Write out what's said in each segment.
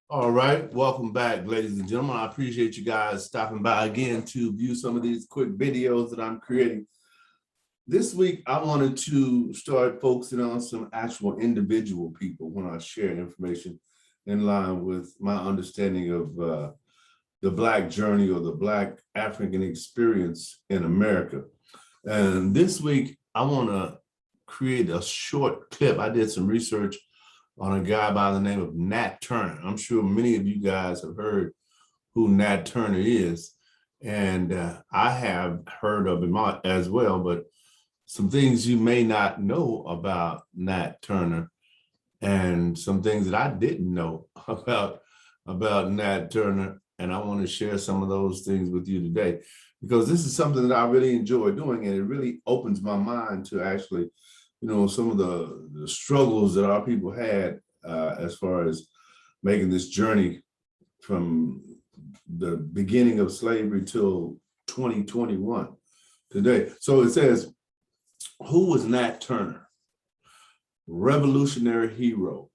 All right, welcome back, ladies and gentlemen. I appreciate you guys stopping by again to view some of these quick videos that I'm creating. This week, I wanted to start focusing on some actual individual people when I share information in line with my understanding of the Black journey or the Black African experience in America. And this week, I want to create a short clip. I did some research on a guy by the name of Nat Turner. I'm sure many of you guys have heard who Nat Turner is, and I have heard of him as well, but some things you may not know about Nat Turner and some things that I didn't know about Nat Turner, and I want to share some of those things with you today because this is something that I really enjoy doing, and it really opens my mind to actually some of the struggles that our people had as far as making this journey from the beginning of slavery till 2021 today. So it says, who was Nat Turner? Revolutionary hero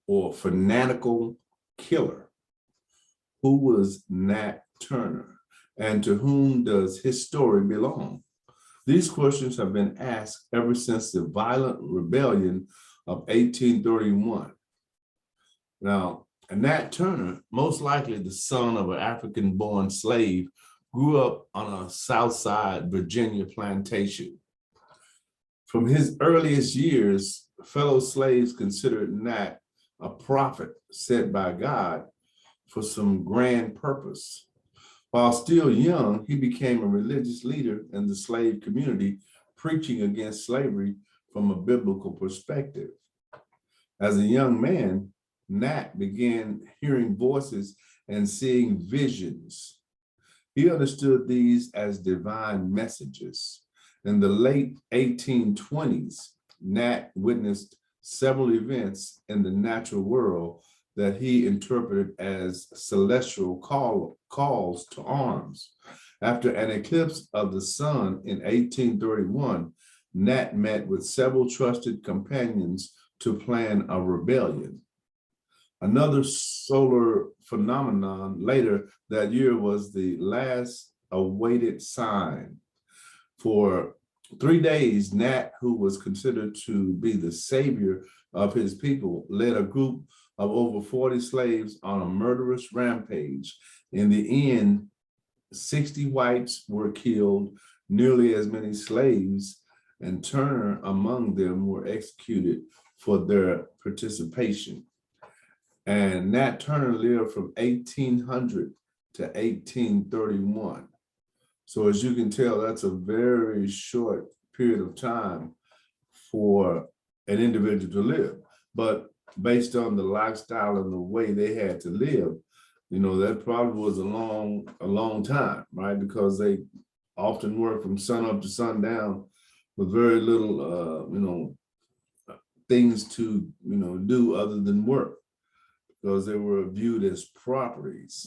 or fanatical killer? Who was Nat Turner? And to whom does his story belong? These questions have been asked ever since the violent rebellion of 1831. Now, Nat Turner, most likely the son of an African-born slave, grew up on a South Side Virginia plantation. From his earliest years, fellow slaves considered Nat a prophet sent by God for some grand purpose. While still young, he became a religious leader in the slave community, preaching against slavery from a biblical perspective. As a young man, Nat began hearing voices and seeing visions. He understood these as divine messages. In the late 1820s, Nat witnessed several events in the natural world that he interpreted as celestial calls to arms. After an eclipse of the sun in 1831, Nat met with several trusted companions to plan a rebellion. Another solar phenomenon later that year was the last awaited sign. For 3 days, Nat, who was considered to be the savior of his people, led a group of over 40 slaves on a murderous rampage. In the end, 60 whites were killed, nearly as many slaves, and Turner among them were executed for their participation. And Nat Turner lived from 1800 to 1831. So as you can tell, that's a very short period of time for an individual to live. But based on the lifestyle and the way they had to live, that probably was a long time, right? Because they often worked from sun up to sundown with very little, things to, do other than work, because they were viewed as properties.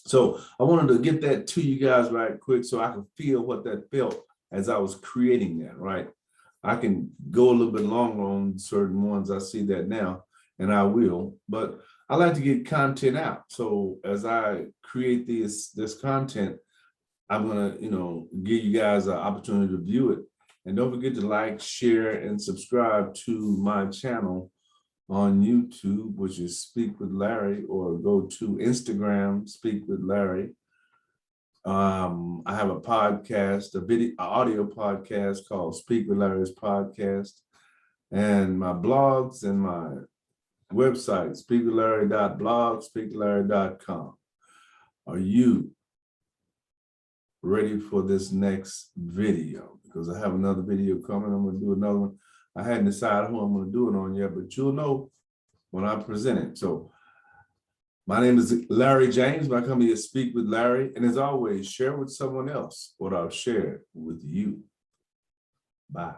So I wanted to get that to you guys right quick so I could feel what that felt as I was creating that, right? I can go a little bit longer on certain ones. I see that now, and I will, but I like to get content out. So as I create this content, I'm gonna, give you guys an opportunity to view it. And don't forget to like, share, and subscribe to my channel on YouTube, which is Speak with Larry, or go to Instagram, Speak with Larry. I have a podcast, an audio podcast called Speak with Larry's Podcast, and my blogs and my website, speakwithlarry.blog, speakwithlarry.com. Are you ready for this next video? Because I have another video coming. I'm going to do another one. I hadn't decided who I'm going to do it on yet, but you'll know when I present it. So my name is Larry James. My company is Speak with Larry. And as always, share with someone else what I've shared with you. Bye.